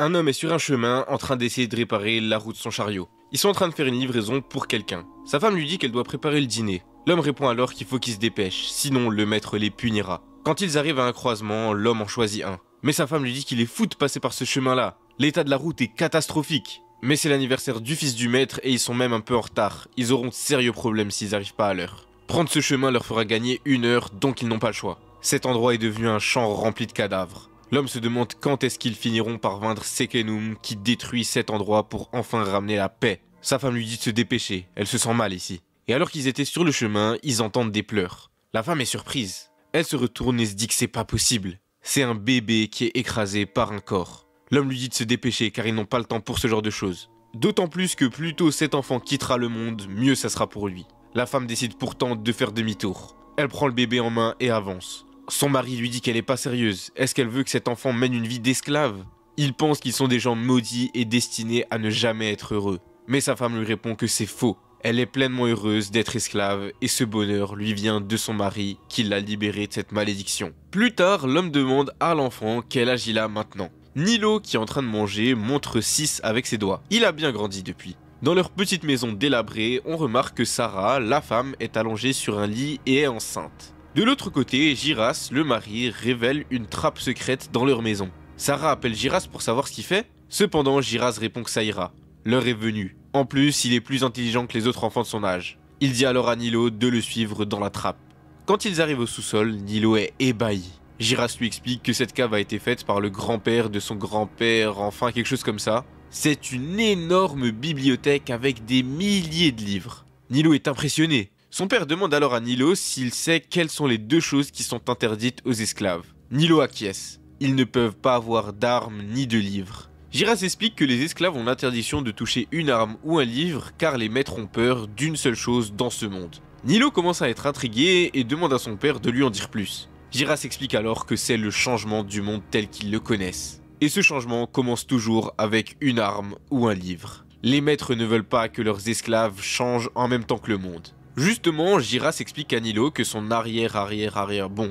Un homme est sur un chemin en train d'essayer de réparer la roue de son chariot. Ils sont en train de faire une livraison pour quelqu'un. Sa femme lui dit qu'elle doit préparer le dîner. L'homme répond alors qu'il faut qu'il se dépêche, sinon le maître les punira. Quand ils arrivent à un croisement, l'homme en choisit un. Mais sa femme lui dit qu'il est fou de passer par ce chemin-là. L'état de la route est catastrophique. Mais c'est l'anniversaire du fils du maître et ils sont même un peu en retard. Ils auront de sérieux problèmes s'ils n'arrivent pas à l'heure. Prendre ce chemin leur fera gagner 1 heure, donc ils n'ont pas le choix. Cet endroit est devenu un champ rempli de cadavres. L'homme se demande quand est-ce qu'ils finiront par vaincre Sekenum qui détruit cet endroit pour enfin ramener la paix. Sa femme lui dit de se dépêcher, elle se sent mal ici. Et alors qu'ils étaient sur le chemin, ils entendent des pleurs. La femme est surprise. Elle se retourne et se dit que c'est pas possible. C'est un bébé qui est écrasé par un corps. L'homme lui dit de se dépêcher car ils n'ont pas le temps pour ce genre de choses. D'autant plus que plus tôt cet enfant quittera le monde, mieux ça sera pour lui. La femme décide pourtant de faire demi-tour. Elle prend le bébé en main et avance. Son mari lui dit qu'elle est pas sérieuse. Est-ce qu'elle veut que cet enfant mène une vie d'esclave? Il pense qu'ils sont des gens maudits et destinés à ne jamais être heureux. Mais sa femme lui répond que c'est faux. Elle est pleinement heureuse d'être esclave et ce bonheur lui vient de son mari qui l'a libérée de cette malédiction. Plus tard, l'homme demande à l'enfant quel âge il a maintenant. Nilo, qui est en train de manger, montre 6 avec ses doigts. Il a bien grandi depuis. Dans leur petite maison délabrée, on remarque que Sarah, la femme, est allongée sur un lit et est enceinte. De l'autre côté, Giras, le mari, révèle une trappe secrète dans leur maison. Sarah appelle Giras pour savoir ce qu'il fait. Cependant, Giras répond que ça ira. L'heure est venue. En plus, il est plus intelligent que les autres enfants de son âge. Il dit alors à Nilo de le suivre dans la trappe. Quand ils arrivent au sous-sol, Nilo est ébahi. Giras lui explique que cette cave a été faite par le grand-père de son grand-père, enfin quelque chose comme ça. C'est une énorme bibliothèque avec des milliers de livres. Nilo est impressionné. Son père demande alors à Nilo s'il sait quelles sont les 2 choses qui sont interdites aux esclaves. Nilo acquiesce. Ils ne peuvent pas avoir d'armes ni de livres. Giras explique que les esclaves ont l'interdiction de toucher une arme ou un livre car les maîtres ont peur d'une seule chose dans ce monde. Nilo commence à être intrigué et demande à son père de lui en dire plus. Giras explique alors que c'est le changement du monde tel qu'ils le connaissent. Et ce changement commence toujours avec une arme ou un livre. Les maîtres ne veulent pas que leurs esclaves changent en même temps que le monde. Justement, Giras explique à Nilo que son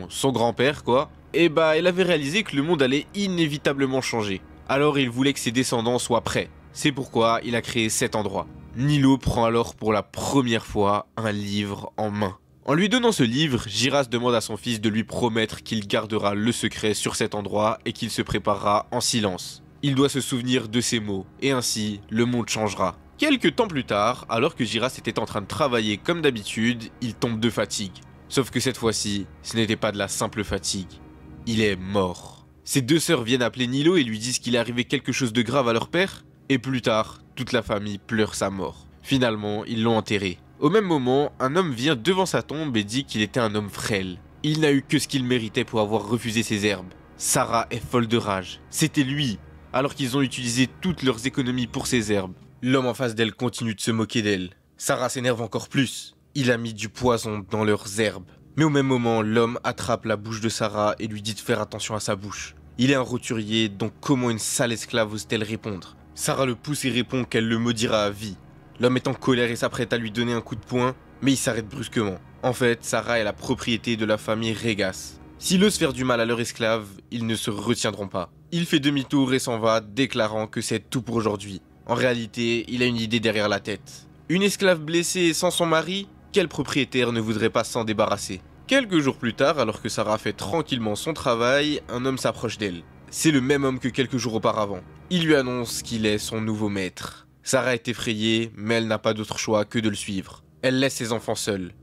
son grand-père quoi, il avait réalisé que le monde allait inévitablement changer. Alors il voulait que ses descendants soient prêts. C'est pourquoi il a créé cet endroit. Nilo prend alors pour la première fois un livre en main. En lui donnant ce livre, Giras demande à son fils de lui promettre qu'il gardera le secret sur cet endroit et qu'il se préparera en silence. Il doit se souvenir de ces mots, et ainsi, le monde changera. Quelques temps plus tard, alors que Giras était en train de travailler comme d'habitude, il tombe de fatigue. Sauf que cette fois-ci, ce n'était pas de la simple fatigue. Il est mort. Ses 2 sœurs viennent appeler Nilo et lui disent qu'il est arrivé quelque chose de grave à leur père, et plus tard, toute la famille pleure sa mort. Finalement, ils l'ont enterré. Au même moment, un homme vient devant sa tombe et dit qu'il était un homme frêle. Il n'a eu que ce qu'il méritait pour avoir refusé ses herbes. Sarah est folle de rage. C'était lui, alors qu'ils ont utilisé toutes leurs économies pour ses herbes. L'homme en face d'elle continue de se moquer d'elle. Sarah s'énerve encore plus. Il a mis du poison dans leurs herbes. Mais au même moment, l'homme attrape la bouche de Sarah et lui dit de faire attention à sa bouche. Il est un roturier, donc comment une sale esclave ose-t-elle répondre? Sarah le pousse et répond qu'elle le maudira à vie. L'homme est en colère et s'apprête à lui donner un coup de poing, mais il s'arrête brusquement. En fait, Sarah est la propriété de la famille Régas. S'il ose faire du mal à leur esclave, ils ne se retiendront pas. Il fait demi-tour et s'en va, déclarant que c'est tout pour aujourd'hui. En réalité, il a une idée derrière la tête. Une esclave blessée sans son mari, quel propriétaire ne voudrait pas s'en débarrasser? Quelques jours plus tard, alors que Sarah fait tranquillement son travail, un homme s'approche d'elle. C'est le même homme que quelques jours auparavant. Il lui annonce qu'il est son nouveau maître. Sarah est effrayée, mais elle n'a pas d'autre choix que de le suivre. Elle laisse ses enfants seuls.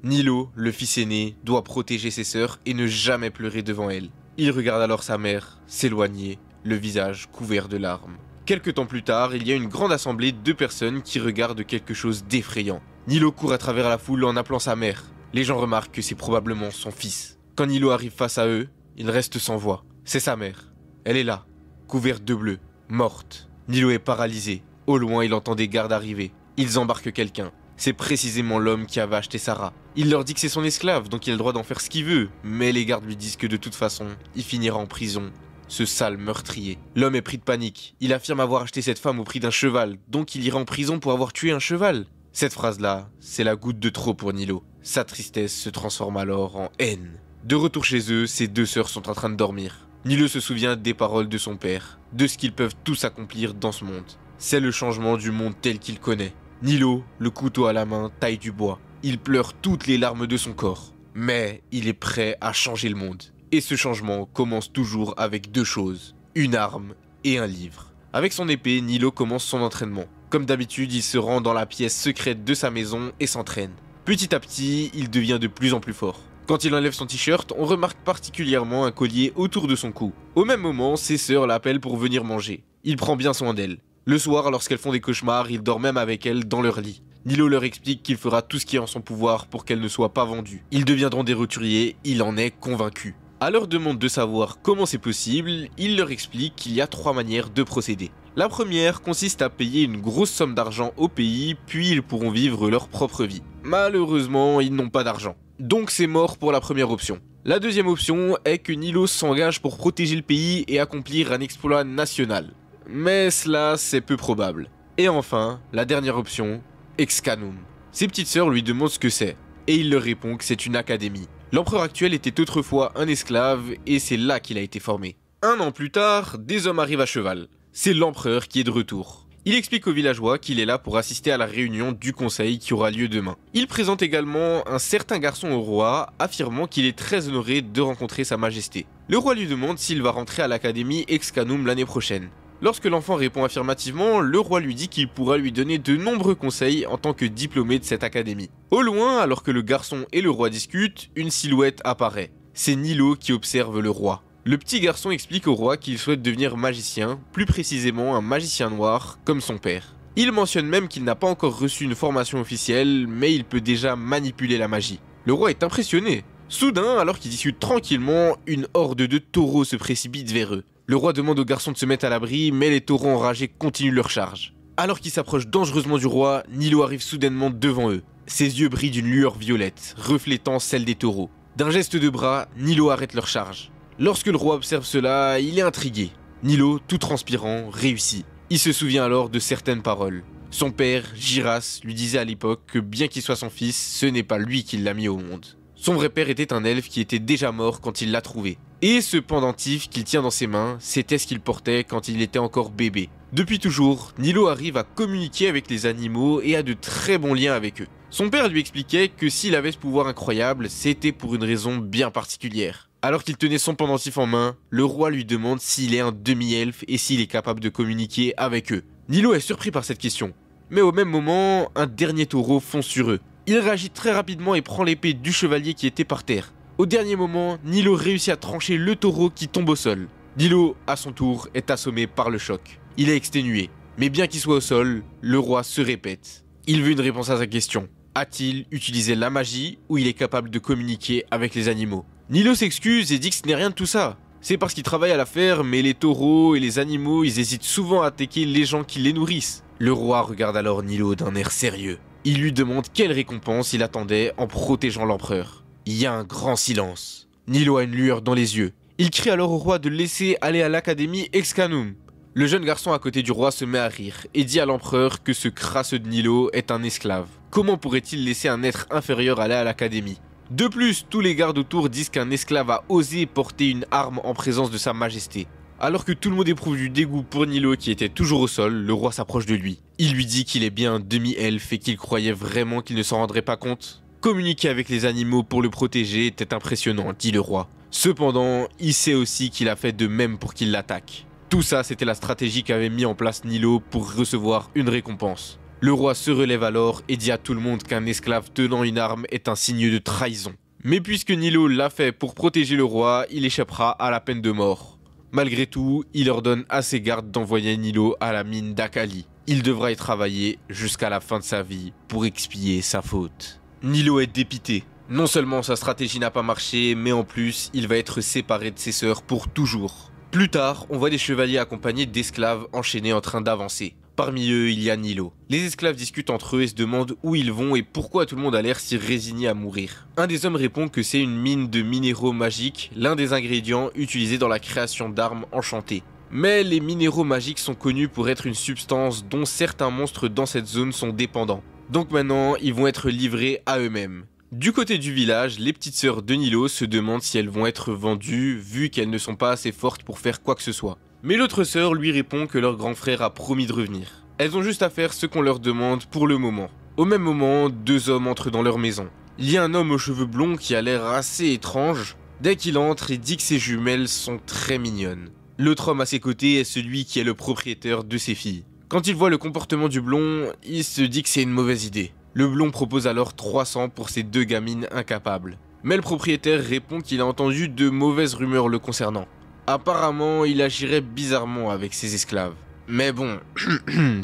Nilo, le fils aîné, doit protéger ses sœurs et ne jamais pleurer devant elle. Il regarde alors sa mère s'éloigner, le visage couvert de larmes. Quelque temps plus tard, il y a une grande assemblée de personnes qui regardent quelque chose d'effrayant. Nilo court à travers la foule en appelant sa mère. Les gens remarquent que c'est probablement son fils. Quand Nilo arrive face à eux, il reste sans voix. C'est sa mère. Elle est là, couverte de bleu, morte. Nilo est paralysé. Au loin, il entend des gardes arriver. Ils embarquent quelqu'un. C'est précisément l'homme qui avait acheté Sarah. Il leur dit que c'est son esclave, donc il a le droit d'en faire ce qu'il veut. Mais les gardes lui disent que de toute façon, il finira en prison. Ce sale meurtrier. L'homme est pris de panique. Il affirme avoir acheté cette femme au prix d'un cheval, donc il ira en prison pour avoir tué un cheval. Cette phrase-là, c'est la goutte de trop pour Nilo. Sa tristesse se transforme alors en haine. De retour chez eux, ses 2 sœurs sont en train de dormir. Nilo se souvient des paroles de son père, de ce qu'ils peuvent tous accomplir dans ce monde. C'est le changement du monde tel qu'il connaît. Nilo, le couteau à la main, taille du bois. Il pleure toutes les larmes de son corps. Mais il est prêt à changer le monde. Et ce changement commence toujours avec deux choses, une arme et un livre. Avec son épée, Nilo commence son entraînement. Comme d'habitude, il se rend dans la pièce secrète de sa maison et s'entraîne. Petit à petit, il devient de plus en plus fort. Quand il enlève son t-shirt, on remarque particulièrement un collier autour de son cou. Au même moment, ses sœurs l'appellent pour venir manger. Il prend bien soin d'elles. Le soir, lorsqu'elles font des cauchemars, il dort même avec elles dans leur lit. Nilo leur explique qu'il fera tout ce qui est en son pouvoir pour qu'elles ne soient pas vendues. Ils deviendront des roturiers, il en est convaincu. À leur demande de savoir comment c'est possible, il leur explique qu'il y a 3 manières de procéder. La première consiste à payer une grosse somme d'argent au pays, puis ils pourront vivre leur propre vie. Malheureusement, ils n'ont pas d'argent. Donc c'est mort pour la première option. La deuxième option est que Nilo s'engage pour protéger le pays et accomplir un exploit national. Mais cela, c'est peu probable. Et enfin, la dernière option, Excanum. Ses petites sœurs lui demandent ce que c'est, et il leur répond que c'est une académie. L'empereur actuel était autrefois un esclave, et c'est là qu'il a été formé. 1 an plus tard, des hommes arrivent à cheval. C'est l'empereur qui est de retour. Il explique aux villageois qu'il est là pour assister à la réunion du conseil qui aura lieu demain. Il présente également un certain garçon au roi, affirmant qu'il est très honoré de rencontrer sa majesté. Le roi lui demande s'il va rentrer à l'académie Excanum l'année prochaine. Lorsque l'enfant répond affirmativement, le roi lui dit qu'il pourra lui donner de nombreux conseils en tant que diplômé de cette académie. Au loin, alors que le garçon et le roi discutent, une silhouette apparaît. C'est Nilo qui observe le roi. Le petit garçon explique au roi qu'il souhaite devenir magicien, plus précisément un magicien noir, comme son père. Il mentionne même qu'il n'a pas encore reçu une formation officielle, mais il peut déjà manipuler la magie. Le roi est impressionné. Soudain, alors qu'ils discutent tranquillement, une horde de taureaux se précipite vers eux. Le roi demande aux garçons de se mettre à l'abri, mais les taureaux enragés continuent leur charge. Alors qu'ils s'approchent dangereusement du roi, Nilo arrive soudainement devant eux. Ses yeux brillent d'une lueur violette, reflétant celle des taureaux. D'un geste de bras, Nilo arrête leur charge. Lorsque le roi observe cela, il est intrigué. Nilo, tout transpirant, réussit. Il se souvient alors de certaines paroles. Son père, Giras, lui disait à l'époque que bien qu'il soit son fils, ce n'est pas lui qui l'a mis au monde. Son vrai père était un elfe qui était déjà mort quand il l'a trouvé. Et ce pendentif qu'il tient dans ses mains, c'était ce qu'il portait quand il était encore bébé. Depuis toujours, Nilo arrive à communiquer avec les animaux et a de très bons liens avec eux. Son père lui expliquait que s'il avait ce pouvoir incroyable, c'était pour une raison bien particulière. Alors qu'il tenait son pendentif en main, le roi lui demande s'il est un demi-elfe et s'il est capable de communiquer avec eux. Nilo est surpris par cette question. Mais au même moment, un dernier taureau fonce sur eux. Il réagit très rapidement et prend l'épée du chevalier qui était par terre. Au dernier moment, Nilo réussit à trancher le taureau qui tombe au sol. Nilo, à son tour, est assommé par le choc. Il est exténué. Mais bien qu'il soit au sol, le roi se répète. Il veut une réponse à sa question. A-t-il utilisé la magie ou il est capable de communiquer avec les animaux? Nilo s'excuse et dit que ce n'est rien de tout ça. C'est parce qu'il travaille à la ferme, mais les taureaux et les animaux, ils hésitent souvent à attaquer les gens qui les nourrissent. Le roi regarde alors Nilo d'un air sérieux. Il lui demande quelle récompense il attendait en protégeant l'empereur. Il y a un grand silence. Nilo a une lueur dans les yeux. Il crie alors au roi de le laisser aller à l'académie Excanum. Le jeune garçon à côté du roi se met à rire et dit à l'empereur que ce crasseux de Nilo est un esclave. Comment pourrait-il laisser un être inférieur aller à l'académie? De plus, tous les gardes autour disent qu'un esclave a osé porter une arme en présence de sa majesté. Alors que tout le monde éprouve du dégoût pour Nilo qui était toujours au sol, le roi s'approche de lui. Il lui dit qu'il est bien un demi-elfe et qu'il croyait vraiment qu'il ne s'en rendrait pas compte. Communiquer avec les animaux pour le protéger était impressionnant, dit le roi. Cependant, il sait aussi qu'il a fait de même pour qu'il l'attaque. Tout ça, c'était la stratégie qu'avait mis en place Nilo pour recevoir une récompense. Le roi se relève alors et dit à tout le monde qu'un esclave tenant une arme est un signe de trahison. Mais puisque Nilo l'a fait pour protéger le roi, il échappera à la peine de mort. Malgré tout, il ordonne à ses gardes d'envoyer Nilo à la mine d'Akali. Il devra y travailler jusqu'à la fin de sa vie pour expier sa faute. Nilo est dépité. Non seulement sa stratégie n'a pas marché, mais en plus, il va être séparé de ses sœurs pour toujours. Plus tard, on voit des chevaliers accompagnés d'esclaves enchaînés en train d'avancer. Parmi eux, il y a Nilo. Les esclaves discutent entre eux et se demandent où ils vont et pourquoi tout le monde a l'air si résigné à mourir. Un des hommes répond que c'est une mine de minéraux magiques, l'un des ingrédients utilisés dans la création d'armes enchantées. Mais les minéraux magiques sont connus pour être une substance dont certains monstres dans cette zone sont dépendants. Donc maintenant, ils vont être livrés à eux-mêmes. Du côté du village, les petites sœurs de Nilo se demandent si elles vont être vendues vu qu'elles ne sont pas assez fortes pour faire quoi que ce soit. Mais l'autre sœur lui répond que leur grand frère a promis de revenir. Elles ont juste à faire ce qu'on leur demande pour le moment. Au même moment, deux hommes entrent dans leur maison. Il y a un homme aux cheveux blonds qui a l'air assez étrange. Dès qu'il entre, il dit que ses jumelles sont très mignonnes. L'autre homme à ses côtés est celui qui est le propriétaire de ses filles. Quand il voit le comportement du blond, il se dit que c'est une mauvaise idée. Le blond propose alors 300 pour ces deux gamines incapables. Mais le propriétaire répond qu'il a entendu de mauvaises rumeurs le concernant. Apparemment, il agirait bizarrement avec ses esclaves. Mais bon,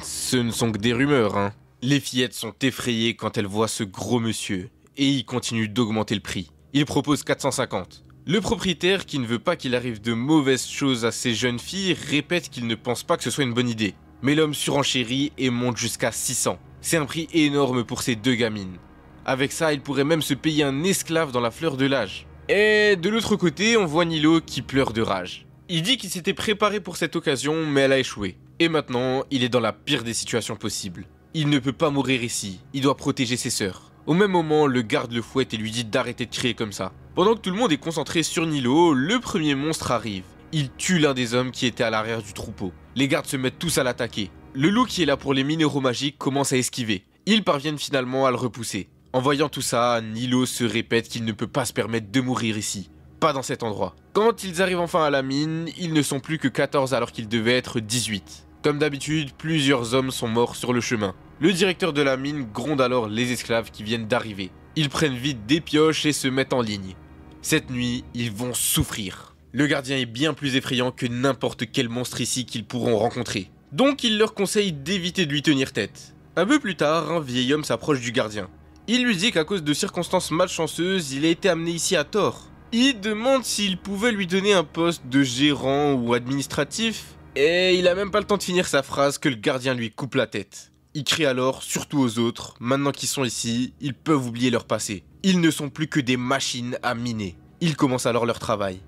ce ne sont que des rumeurs, hein. Les fillettes sont effrayées quand elles voient ce gros monsieur, et il continue d'augmenter le prix. Il propose 450. Le propriétaire, qui ne veut pas qu'il arrive de mauvaises choses à ces jeunes filles, répète qu'il ne pense pas que ce soit une bonne idée. Mais l'homme surenchérit et monte jusqu'à 600. C'est un prix énorme pour ces deux gamines. Avec ça, il pourrait même se payer un esclave dans la fleur de l'âge. Et de l'autre côté, on voit Nilo qui pleure de rage. Il dit qu'il s'était préparé pour cette occasion, mais elle a échoué. Et maintenant, il est dans la pire des situations possibles. Il ne peut pas mourir ici, il doit protéger ses sœurs. Au même moment, le garde le fouette et lui dit d'arrêter de crier comme ça. Pendant que tout le monde est concentré sur Nilo, le premier monstre arrive. Il tue l'un des hommes qui était à l'arrière du troupeau. Les gardes se mettent tous à l'attaquer. Le loup qui est là pour les minéraux magiques commence à esquiver. Ils parviennent finalement à le repousser. En voyant tout ça, Nilo se répète qu'il ne peut pas se permettre de mourir ici. Pas dans cet endroit. Quand ils arrivent enfin à la mine, ils ne sont plus que 14 alors qu'ils devaient être 18. Comme d'habitude, plusieurs hommes sont morts sur le chemin. Le directeur de la mine gronde alors les esclaves qui viennent d'arriver. Ils prennent vite des pioches et se mettent en ligne. Cette nuit, ils vont souffrir. Le gardien est bien plus effrayant que n'importe quel monstre ici qu'ils pourront rencontrer. Donc il leur conseille d'éviter de lui tenir tête. Un peu plus tard, un vieil homme s'approche du gardien. Il lui dit qu'à cause de circonstances malchanceuses, il a été amené ici à tort. Il demande s'il pouvait lui donner un poste de gérant ou administratif, et il a même pas le temps de finir sa phrase que le gardien lui coupe la tête. Il crie alors, surtout aux autres, maintenant qu'ils sont ici, ils peuvent oublier leur passé. Ils ne sont plus que des machines à miner. Ils commencent alors leur travail.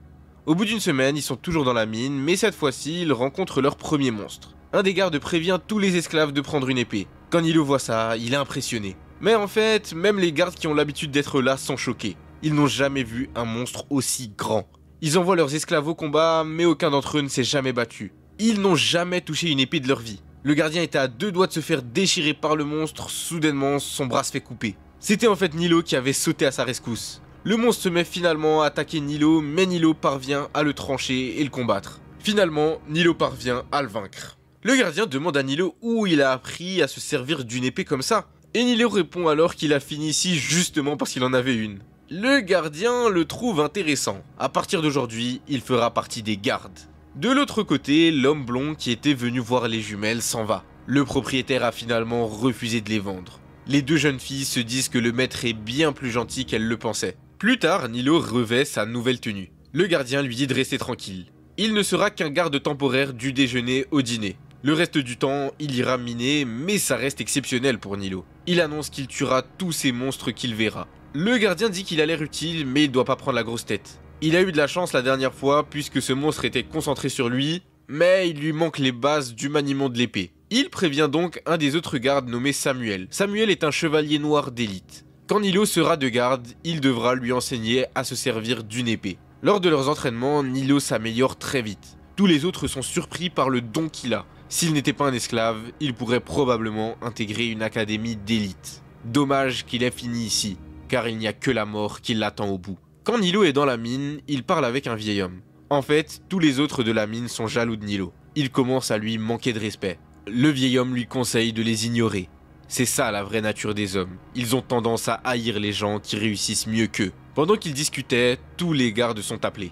Au bout d'une semaine, ils sont toujours dans la mine, mais cette fois-ci, ils rencontrent leur premier monstre. Un des gardes prévient tous les esclaves de prendre une épée. Quand Nilo voit ça, il est impressionné. Mais en fait, même les gardes qui ont l'habitude d'être là sont choqués. Ils n'ont jamais vu un monstre aussi grand. Ils envoient leurs esclaves au combat, mais aucun d'entre eux ne s'est jamais battu. Ils n'ont jamais touché une épée de leur vie. Le gardien était à deux doigts de se faire déchirer par le monstre, soudainement son bras se fait couper. C'était en fait Nilo qui avait sauté à sa rescousse. Le monstre se met finalement à attaquer Nilo, mais Nilo parvient à le trancher et le combattre. Finalement, Nilo parvient à le vaincre. Le gardien demande à Nilo où il a appris à se servir d'une épée comme ça. Et Nilo répond alors qu'il a fini ici justement parce qu'il en avait une. Le gardien le trouve intéressant. À partir d'aujourd'hui, il fera partie des gardes. De l'autre côté, l'homme blond qui était venu voir les jumelles s'en va. Le propriétaire a finalement refusé de les vendre. Les deux jeunes filles se disent que le maître est bien plus gentil qu'elles le pensaient. Plus tard, Nilo revêt sa nouvelle tenue. Le gardien lui dit de rester tranquille. Il ne sera qu'un garde temporaire du déjeuner au dîner. Le reste du temps, il ira miner, mais ça reste exceptionnel pour Nilo. Il annonce qu'il tuera tous ces monstres qu'il verra. Le gardien dit qu'il a l'air utile, mais il doit pas prendre la grosse tête. Il a eu de la chance la dernière fois, puisque ce monstre était concentré sur lui, mais il lui manque les bases du maniement de l'épée. Il prévient donc un des autres gardes nommé Samuel. Samuel est un chevalier noir d'élite. Quand Nilo sera de garde, il devra lui enseigner à se servir d'une épée. Lors de leurs entraînements, Nilo s'améliore très vite. Tous les autres sont surpris par le don qu'il a. S'il n'était pas un esclave, il pourrait probablement intégrer une académie d'élite. Dommage qu'il ait fini ici, car il n'y a que la mort qui l'attend au bout. Quand Nilo est dans la mine, il parle avec un vieil homme. En fait, tous les autres de la mine sont jaloux de Nilo. Ils commencent à lui manquer de respect. Le vieil homme lui conseille de les ignorer. C'est ça la vraie nature des hommes. Ils ont tendance à haïr les gens qui réussissent mieux qu'eux. Pendant qu'ils discutaient, tous les gardes sont appelés.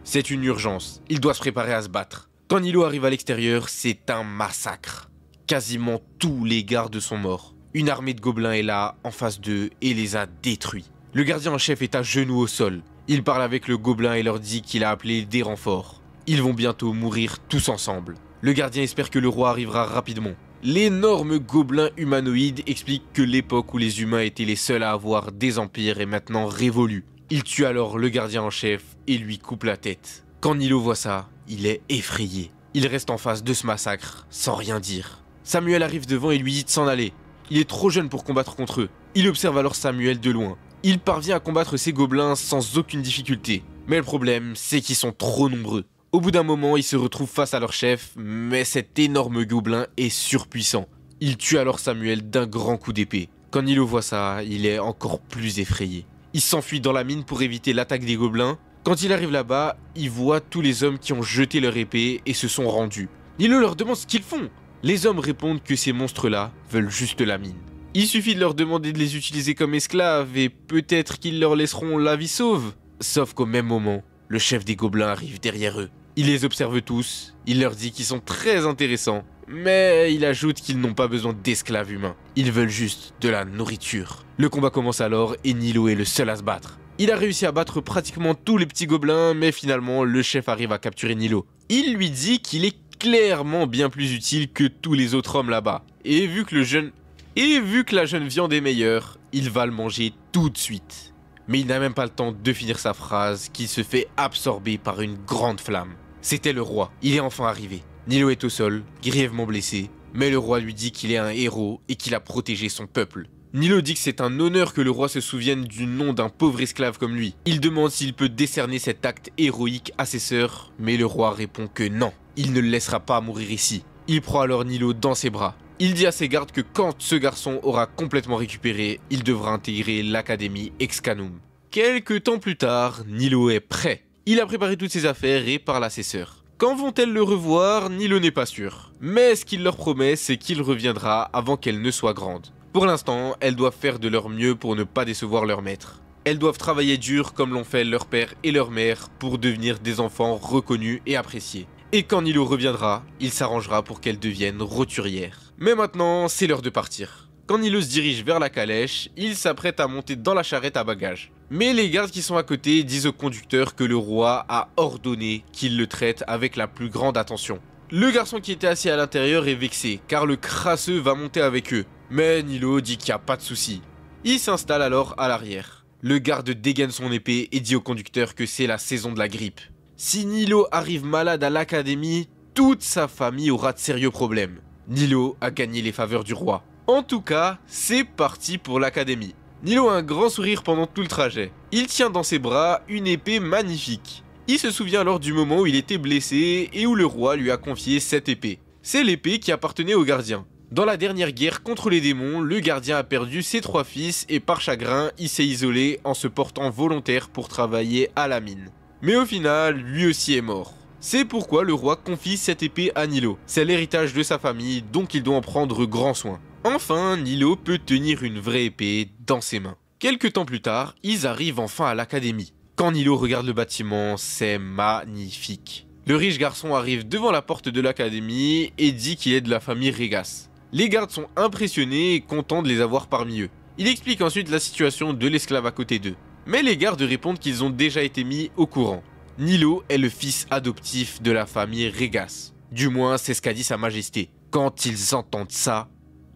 C'est une urgence, il doit se préparer à se battre. Quand Nilo arrive à l'extérieur, c'est un massacre. Quasiment tous les gardes sont morts. Une armée de gobelins est là, en face d'eux, et les a détruits. Le gardien en chef est à genoux au sol. Il parle avec le gobelin et leur dit qu'il a appelé des renforts. Ils vont bientôt mourir tous ensemble. Le gardien espère que le roi arrivera rapidement. L'énorme gobelin humanoïde explique que l'époque où les humains étaient les seuls à avoir des empires est maintenant révolue. Il tue alors le gardien en chef et lui coupe la tête. Quand Nilo voit ça, il est effrayé. Il reste en face de ce massacre, sans rien dire. Samuel arrive devant et lui dit de s'en aller. Il est trop jeune pour combattre contre eux. Il observe alors Samuel de loin. Il parvient à combattre ces gobelins sans aucune difficulté. Mais le problème, c'est qu'ils sont trop nombreux. Au bout d'un moment, ils se retrouvent face à leur chef, mais cet énorme gobelin est surpuissant. Il tue alors Samuel d'un grand coup d'épée. Quand Nilo voit ça, il est encore plus effrayé. Il s'enfuit dans la mine pour éviter l'attaque des gobelins. Quand il arrive là-bas, il voit tous les hommes qui ont jeté leur épée et se sont rendus. Nilo leur demande ce qu'ils font. Les hommes répondent que ces monstres-là veulent juste la mine. Il suffit de leur demander de les utiliser comme esclaves et peut-être qu'ils leur laisseront la vie sauve. Sauf qu'au même moment, le chef des gobelins arrive derrière eux. Il les observe tous, il leur dit qu'ils sont très intéressants, mais il ajoute qu'ils n'ont pas besoin d'esclaves humains. Ils veulent juste de la nourriture. Le combat commence alors et Nilo est le seul à se battre. Il a réussi à battre pratiquement tous les petits gobelins, mais finalement le chef arrive à capturer Nilo. Il lui dit qu'il est clairement bien plus utile que tous les autres hommes là-bas. Et vu que la jeune viande est meilleure, il va le manger tout de suite. Mais il n'a même pas le temps de finir sa phrase qu'il se fait absorber par une grande flamme. C'était le roi, il est enfin arrivé. Nilo est au sol, grièvement blessé, mais le roi lui dit qu'il est un héros et qu'il a protégé son peuple. Nilo dit que c'est un honneur que le roi se souvienne du nom d'un pauvre esclave comme lui. Il demande s'il peut décerner cet acte héroïque à ses sœurs, mais le roi répond que non, il ne le laissera pas mourir ici. Il prend alors Nilo dans ses bras. Il dit à ses gardes que quand ce garçon aura complètement récupéré, il devra intégrer l'académie Excanum. Quelques temps plus tard, Nilo est prêt. Il a préparé toutes ses affaires et parle à ses sœurs. Quand vont-elles le revoir, Nilo n'est pas sûr. Mais ce qu'il leur promet, c'est qu'il reviendra avant qu'elles ne soient grandes. Pour l'instant, elles doivent faire de leur mieux pour ne pas décevoir leur maître. Elles doivent travailler dur comme l'ont fait leur père et leur mère pour devenir des enfants reconnus et appréciés. Et quand Nilo reviendra, il s'arrangera pour qu'elles deviennent roturières. Mais maintenant, c'est l'heure de partir. Quand Nilo se dirige vers la calèche, il s'apprête à monter dans la charrette à bagages. Mais les gardes qui sont à côté disent au conducteur que le roi a ordonné qu'il le traite avec la plus grande attention. Le garçon qui était assis à l'intérieur est vexé, car le crasseux va monter avec eux. Mais Nilo dit qu'il n'y a pas de souci. Il s'installe alors à l'arrière. Le garde dégaine son épée et dit au conducteur que c'est la saison de la grippe. Si Nilo arrive malade à l'académie, toute sa famille aura de sérieux problèmes. Nilo a gagné les faveurs du roi. En tout cas, c'est parti pour l'académie. Nilo a un grand sourire pendant tout le trajet. Il tient dans ses bras une épée magnifique. Il se souvient alors du moment où il était blessé et où le roi lui a confié cette épée. C'est l'épée qui appartenait au gardien. Dans la dernière guerre contre les démons, le gardien a perdu ses 3 fils et par chagrin, il s'est isolé en se portant volontaire pour travailler à la mine. Mais au final, lui aussi est mort. C'est pourquoi le roi confie cette épée à Nilo. C'est l'héritage de sa famille, donc il doit en prendre grand soin. Enfin, Nilo peut tenir une vraie épée dans ses mains. Quelques temps plus tard, ils arrivent enfin à l'académie. Quand Nilo regarde le bâtiment, c'est magnifique. Le riche garçon arrive devant la porte de l'académie et dit qu'il est de la famille Régas. Les gardes sont impressionnés et contents de les avoir parmi eux. Il explique ensuite la situation de l'esclave à côté d'eux. Mais les gardes répondent qu'ils ont déjà été mis au courant. Nilo est le fils adoptif de la famille Régas. Du moins, c'est ce qu'a dit sa majesté. Quand ils entendent ça,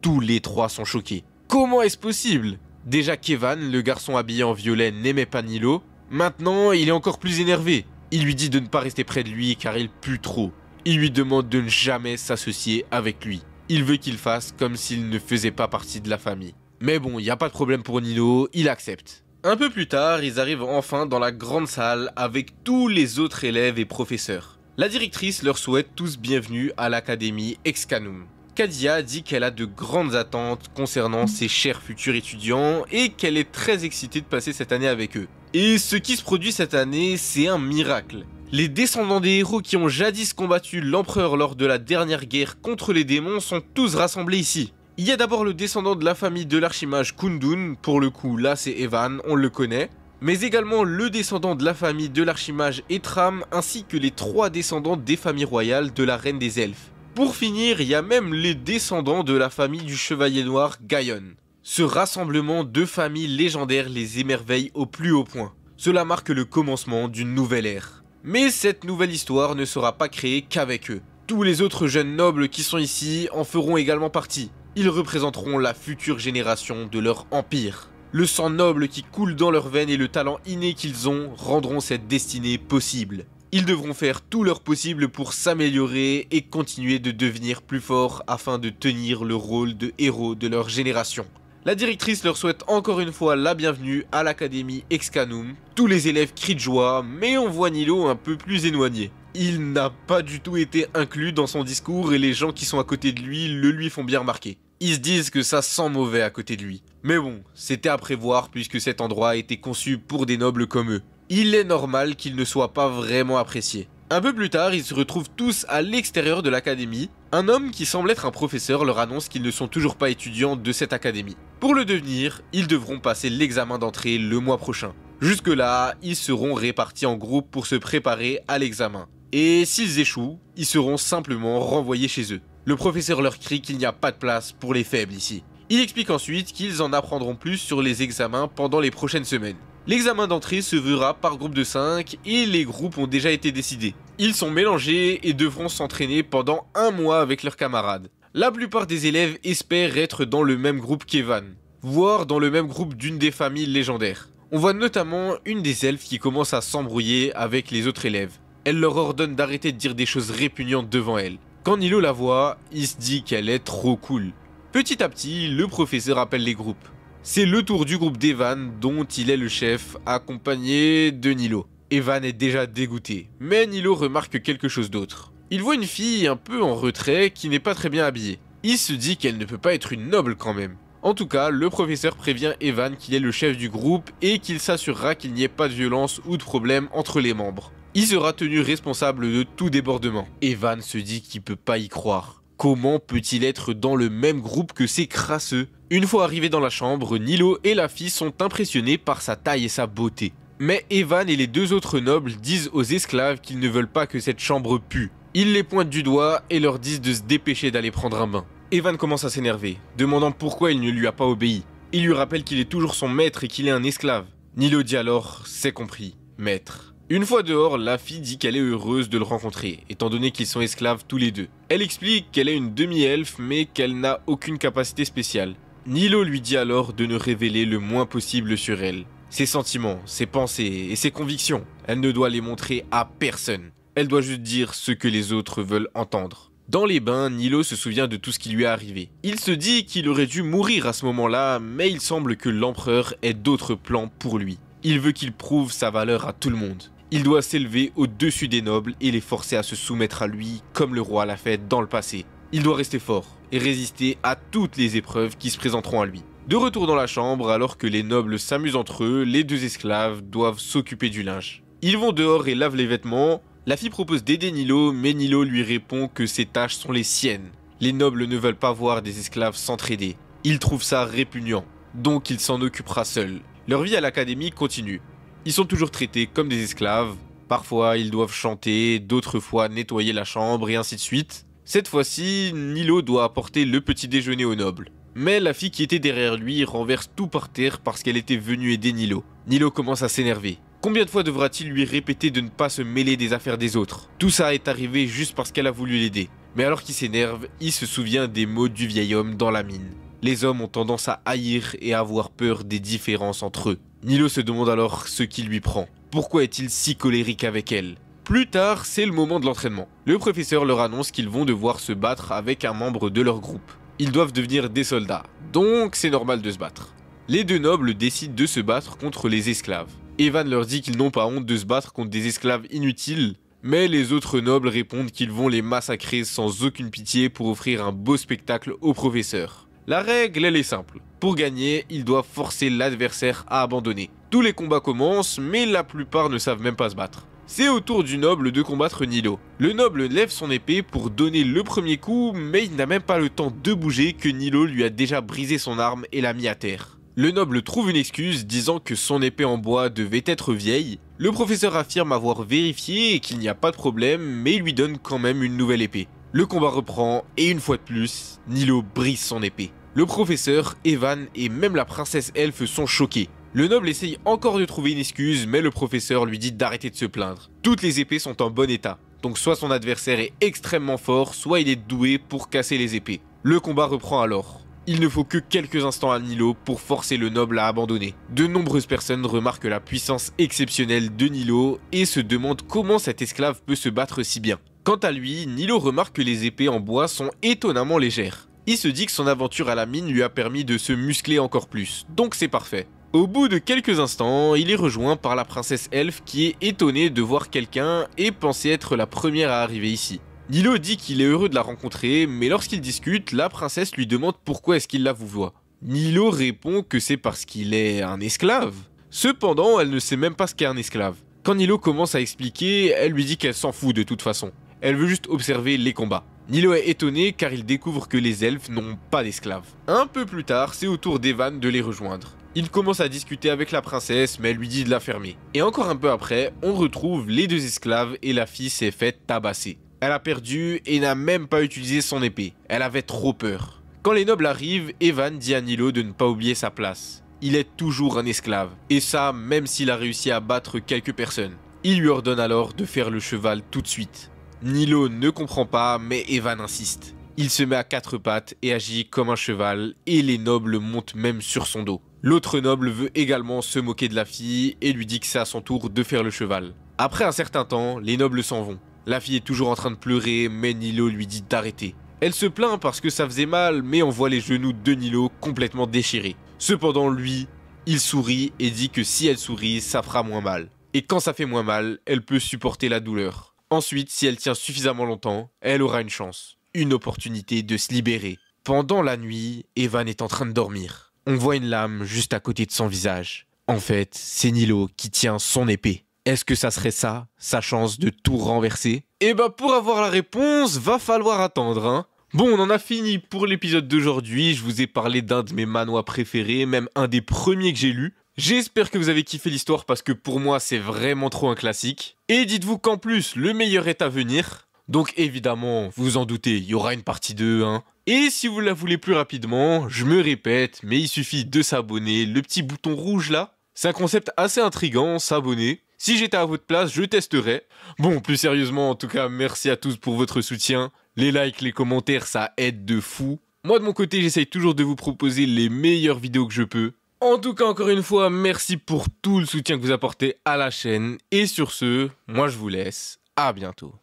tous les 3 sont choqués. Comment est-ce possible? Déjà qu'Evan, le garçon habillé en violet, n'aimait pas Nilo. Maintenant, il est encore plus énervé. Il lui dit de ne pas rester près de lui car il pue trop. Il lui demande de ne jamais s'associer avec lui. Il veut qu'il fasse comme s'il ne faisait pas partie de la famille. Mais bon, il n'y a pas de problème pour Nilo, il accepte. Un peu plus tard, ils arrivent enfin dans la grande salle avec tous les autres élèves et professeurs. La directrice leur souhaite tous bienvenue à l'académie Excanum. Kadia dit qu'elle a de grandes attentes concernant ses chers futurs étudiants et qu'elle est très excitée de passer cette année avec eux. Et ce qui se produit cette année, c'est un miracle. Les descendants des héros qui ont jadis combattu l'empereur lors de la dernière guerre contre les démons sont tous rassemblés ici. Il y a d'abord le descendant de la famille de l'archimage Kundun, pour le coup là c'est Evan, on le connaît, mais également le descendant de la famille de l'archimage Etram ainsi que les 3 descendants des familles royales de la reine des elfes. Pour finir, il y a même les descendants de la famille du chevalier noir Gaion. Ce rassemblement de familles légendaires les émerveille au plus haut point. Cela marque le commencement d'une nouvelle ère. Mais cette nouvelle histoire ne sera pas créée qu'avec eux. Tous les autres jeunes nobles qui sont ici en feront également partie. Ils représenteront la future génération de leur empire. Le sang noble qui coule dans leurs veines et le talent inné qu'ils ont rendront cette destinée possible. Ils devront faire tout leur possible pour s'améliorer et continuer de devenir plus forts afin de tenir le rôle de héros de leur génération. La directrice leur souhaite encore une fois la bienvenue à l'Académie Excanum. Tous les élèves crient de joie, mais on voit Nilo un peu plus éloigné. Il n'a pas du tout été inclus dans son discours et les gens qui sont à côté de lui le lui font bien remarquer. Ils se disent que ça sent mauvais à côté de lui. Mais bon, c'était à prévoir puisque cet endroit a été conçu pour des nobles comme eux. Il est normal qu'il ne soit pas vraiment apprécié. Un peu plus tard, ils se retrouvent tous à l'extérieur de l'académie. Un homme qui semble être un professeur leur annonce qu'ils ne sont toujours pas étudiants de cette académie. Pour le devenir, ils devront passer l'examen d'entrée le mois prochain. Jusque-là, ils seront répartis en groupes pour se préparer à l'examen. Et s'ils échouent, ils seront simplement renvoyés chez eux. Le professeur leur crie qu'il n'y a pas de place pour les faibles ici. Il explique ensuite qu'ils en apprendront plus sur les examens pendant les prochaines semaines. L'examen d'entrée se verra par groupe de 5 et les groupes ont déjà été décidés. Ils sont mélangés et devront s'entraîner pendant un mois avec leurs camarades. La plupart des élèves espèrent être dans le même groupe qu'Evan, voire dans le même groupe d'une des familles légendaires. On voit notamment une des elfes qui commence à s'embrouiller avec les autres élèves. Elle leur ordonne d'arrêter de dire des choses répugnantes devant elle. Quand Nilo la voit, il se dit qu'elle est trop cool. Petit à petit, le professeur appelle les groupes. C'est le tour du groupe d'Evan, dont il est le chef, accompagné de Nilo. Evan est déjà dégoûté, mais Nilo remarque quelque chose d'autre. Il voit une fille un peu en retrait qui n'est pas très bien habillée. Il se dit qu'elle ne peut pas être une noble quand même. En tout cas, le professeur prévient Evan qu'il est le chef du groupe et qu'il s'assurera qu'il n'y ait pas de violence ou de problème entre les membres. Il sera tenu responsable de tout débordement. Evan se dit qu'il peut pas y croire. Comment peut-il être dans le même groupe que ces crasseux? Une fois arrivé dans la chambre, Nilo et la fille sont impressionnés par sa taille et sa beauté. Mais Evan et les deux autres nobles disent aux esclaves qu'ils ne veulent pas que cette chambre pue. Ils les pointent du doigt et leur disent de se dépêcher d'aller prendre un bain. Evan commence à s'énerver, demandant pourquoi il ne lui a pas obéi. Il lui rappelle qu'il est toujours son maître et qu'il est un esclave. Nilo dit alors, c'est compris, maître. Une fois dehors, la fille dit qu'elle est heureuse de le rencontrer, étant donné qu'ils sont esclaves tous les deux. Elle explique qu'elle est une demi-elfe, mais qu'elle n'a aucune capacité spéciale. Nilo lui dit alors de ne révéler le moins possible sur elle. Ses sentiments, ses pensées et ses convictions, elle ne doit les montrer à personne. Elle doit juste dire ce que les autres veulent entendre. Dans les bains, Nilo se souvient de tout ce qui lui est arrivé. Il se dit qu'il aurait dû mourir à ce moment-là, mais il semble que l'empereur ait d'autres plans pour lui. Il veut qu'il prouve sa valeur à tout le monde. Il doit s'élever au-dessus des nobles et les forcer à se soumettre à lui comme le roi l'a fait dans le passé. Il doit rester fort et résister à toutes les épreuves qui se présenteront à lui. De retour dans la chambre, alors que les nobles s'amusent entre eux, les deux esclaves doivent s'occuper du linge. Ils vont dehors et lavent les vêtements. La fille propose d'aider Nilo, mais Nilo lui répond que ces tâches sont les siennes. Les nobles ne veulent pas voir des esclaves s'entraider. Ils trouvent ça répugnant, donc il s'en occupera seul. Leur vie à l'académie continue. Ils sont toujours traités comme des esclaves. Parfois, ils doivent chanter, d'autres fois nettoyer la chambre et ainsi de suite. Cette fois-ci, Nilo doit apporter le petit déjeuner aux nobles. Mais la fille qui était derrière lui renverse tout par terre parce qu'elle était venue aider Nilo. Nilo commence à s'énerver. Combien de fois devra-t-il lui répéter de ne pas se mêler des affaires des autres? Tout ça est arrivé juste parce qu'elle a voulu l'aider. Mais alors qu'il s'énerve, il se souvient des mots du vieil homme dans la mine. Les hommes ont tendance à haïr et à avoir peur des différences entre eux. Nilo se demande alors ce qui lui prend. Pourquoi est-il si colérique avec elle? Plus tard, c'est le moment de l'entraînement. Le professeur leur annonce qu'ils vont devoir se battre avec un membre de leur groupe. Ils doivent devenir des soldats, donc c'est normal de se battre. Les deux nobles décident de se battre contre les esclaves. Evan leur dit qu'ils n'ont pas honte de se battre contre des esclaves inutiles, mais les autres nobles répondent qu'ils vont les massacrer sans aucune pitié pour offrir un beau spectacle au professeur. La règle, elle est simple. Pour gagner, ils doivent forcer l'adversaire à abandonner. Tous les combats commencent, mais la plupart ne savent même pas se battre. C'est au tour du noble de combattre Nilo. Le noble lève son épée pour donner le premier coup, mais il n'a même pas le temps de bouger que Nilo lui a déjà brisé son arme et l'a mis à terre. Le noble trouve une excuse disant que son épée en bois devait être vieille. Le professeur affirme avoir vérifié et qu'il n'y a pas de problème, mais il lui donne quand même une nouvelle épée. Le combat reprend et une fois de plus, Nilo brise son épée. Le professeur, Evan et même la princesse elfe sont choqués. Le noble essaye encore de trouver une excuse, mais le professeur lui dit d'arrêter de se plaindre. Toutes les épées sont en bon état, donc soit son adversaire est extrêmement fort, soit il est doué pour casser les épées. Le combat reprend alors. Il ne faut que quelques instants à Nilo pour forcer le noble à abandonner. De nombreuses personnes remarquent la puissance exceptionnelle de Nilo et se demandent comment cet esclave peut se battre si bien. Quant à lui, Nilo remarque que les épées en bois sont étonnamment légères. Il se dit que son aventure à la mine lui a permis de se muscler encore plus, donc c'est parfait. Au bout de quelques instants, il est rejoint par la princesse elfe qui est étonnée de voir quelqu'un et pensait être la première à arriver ici. Nilo dit qu'il est heureux de la rencontrer, mais lorsqu'ils discutent, la princesse lui demande pourquoi est-ce qu'il la vouvoie. Nilo répond que c'est parce qu'il est un esclave. Cependant, elle ne sait même pas ce qu'est un esclave. Quand Nilo commence à expliquer, elle lui dit qu'elle s'en fout de toute façon. Elle veut juste observer les combats. Nilo est étonné car il découvre que les elfes n'ont pas d'esclaves. Un peu plus tard, c'est au tour d'Evan de les rejoindre. Il commence à discuter avec la princesse, mais elle lui dit de la fermer. Et encore un peu après, on retrouve les deux esclaves et la fille s'est faite tabasser. Elle a perdu et n'a même pas utilisé son épée. Elle avait trop peur. Quand les nobles arrivent, Evan dit à Nilo de ne pas oublier sa place. Il est toujours un esclave, et ça même s'il a réussi à battre quelques personnes. Il lui ordonne alors de faire le cheval tout de suite. Nilo ne comprend pas, mais Evan insiste. Il se met à quatre pattes et agit comme un cheval, et les nobles montent même sur son dos. L'autre noble veut également se moquer de la fille et lui dit que c'est à son tour de faire le cheval. Après un certain temps, les nobles s'en vont. La fille est toujours en train de pleurer, mais Nilo lui dit d'arrêter. Elle se plaint parce que ça faisait mal, mais on voit les genoux de Nilo complètement déchirés. Cependant, lui, il sourit et dit que si elle sourit, ça fera moins mal. Et quand ça fait moins mal, elle peut supporter la douleur. Ensuite, si elle tient suffisamment longtemps, elle aura une chance, une opportunité de se libérer. Pendant la nuit, Evan est en train de dormir. On voit une lame juste à côté de son visage. En fait, c'est Nilo qui tient son épée. Est-ce que ça serait ça, sa chance de tout renverser? Eh bah pour avoir la réponse, va falloir attendre, hein. Bon, on en a fini pour l'épisode d'aujourd'hui. Je vous ai parlé d'un de mes manhwas préférés, même un des premiers que j'ai lu. J'espère que vous avez kiffé l'histoire parce que pour moi, c'est vraiment trop un classique. Et dites-vous qu'en plus, le meilleur est à venir. Donc évidemment, vous vous en doutez, il y aura une partie 2, hein. Et si vous la voulez plus rapidement, je me répète, mais il suffit de s'abonner, le petit bouton rouge là. C'est un concept assez intriguant, s'abonner. Si j'étais à votre place, je testerais. Bon, plus sérieusement, en tout cas, merci à tous pour votre soutien. Les likes, les commentaires, ça aide de fou. Moi, de mon côté, j'essaye toujours de vous proposer les meilleures vidéos que je peux. En tout cas, encore une fois, merci pour tout le soutien que vous apportez à la chaîne. Et sur ce, moi je vous laisse. À bientôt.